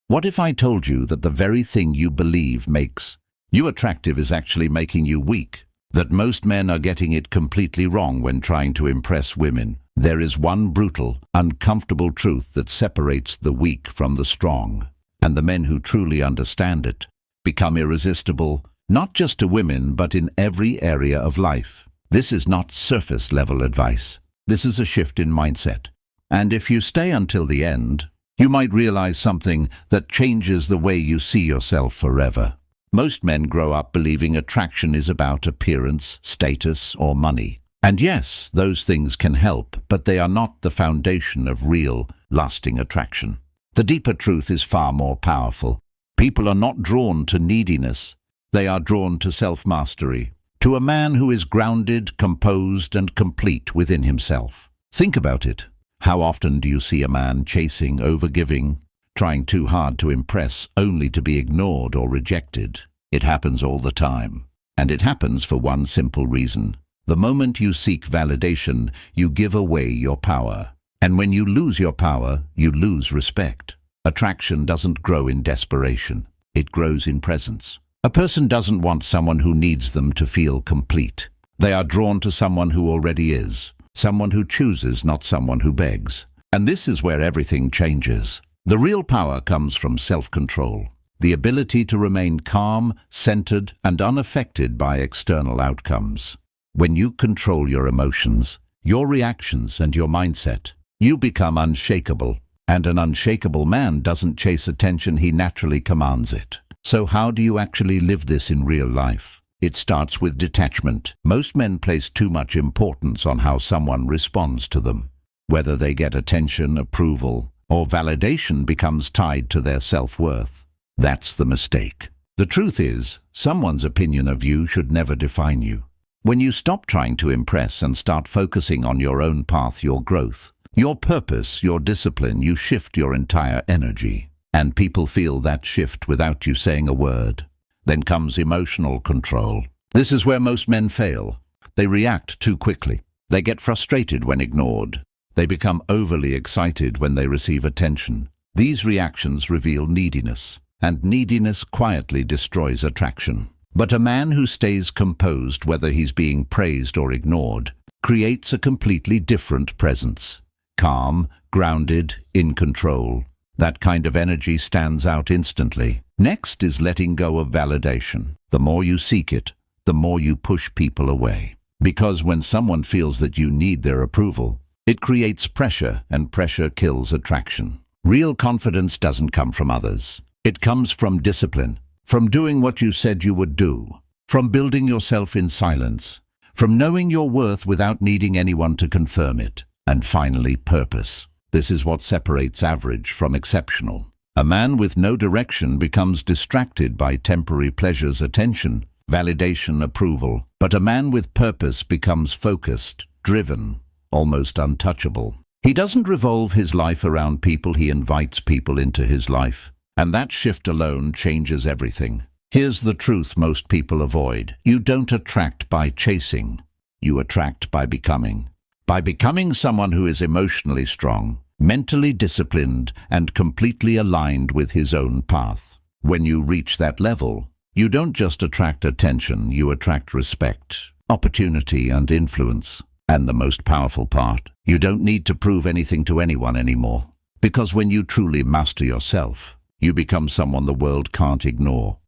What if I told you that the very thing you believe makes you attractive is actually making you weak? That most men are getting it completely wrong when trying to impress women. There is one brutal, uncomfortable truth that separates the weak from the strong. And the men who truly understand it become irresistible, not just to women, but in every area of life. This is not surface-level advice. This is a shift in mindset. And if you stay until the end, you might realize something that changes the way you see yourself forever. Most men grow up believing attraction is about appearance, status, or money. And yes, those things can help, but they are not the foundation of real, lasting attraction. The deeper truth is far more powerful. People are not drawn to neediness. They are drawn to self-mastery, to a man who is grounded, composed, and complete within himself. Think about it. How often do you see a man chasing, overgiving, trying too hard to impress, only to be ignored or rejected? It happens all the time. And it happens for one simple reason. The moment you seek validation, you give away your power. And when you lose your power, you lose respect. Attraction doesn't grow in desperation. It grows in presence. A person doesn't want someone who needs them to feel complete. They are drawn to someone who already is. Someone who chooses, not someone who begs. And this is where everything changes. The real power comes from self-control. The ability to remain calm, centered, and unaffected by external outcomes. When you control your emotions, your reactions, and your mindset, you become unshakable. And an unshakable man doesn't chase attention, he naturally commands it. So how do you actually live this in real life? It starts with detachment. Most men place too much importance on how someone responds to them. Whether they get attention, approval, or validation becomes tied to their self-worth. That's the mistake. The truth is, someone's opinion of you should never define you. When you stop trying to impress and start focusing on your own path, your growth, your purpose, your discipline, you shift your entire energy. And people feel that shift without you saying a word. Then comes emotional control. This is where most men fail. They react too quickly. They get frustrated when ignored. They become overly excited when they receive attention. These reactions reveal neediness, and neediness quietly destroys attraction. But a man who stays composed, whether he's being praised or ignored, creates a completely different presence. Calm, grounded, in control. That kind of energy stands out instantly. Next is letting go of validation. The more you seek it, the more you push people away. Because when someone feels that you need their approval, it creates pressure, and pressure kills attraction. Real confidence doesn't come from others. It comes from discipline, from doing what you said you would do, from building yourself in silence, from knowing your worth without needing anyone to confirm it, and finally, purpose. This is what separates average from exceptional. A man with no direction becomes distracted by temporary pleasures, attention, validation, approval. But a man with purpose becomes focused, driven, almost untouchable. He doesn't revolve his life around people, he invites people into his life. And that shift alone changes everything. Here's the truth most people avoid. You don't attract by chasing. You attract by becoming. By becoming someone who is emotionally strong, mentally disciplined, and completely aligned with his own path. When you reach that level, you don't just attract attention, you attract respect, opportunity, and influence. And the most powerful part, you don't need to prove anything to anyone anymore. Because when you truly master yourself, you become someone the world can't ignore.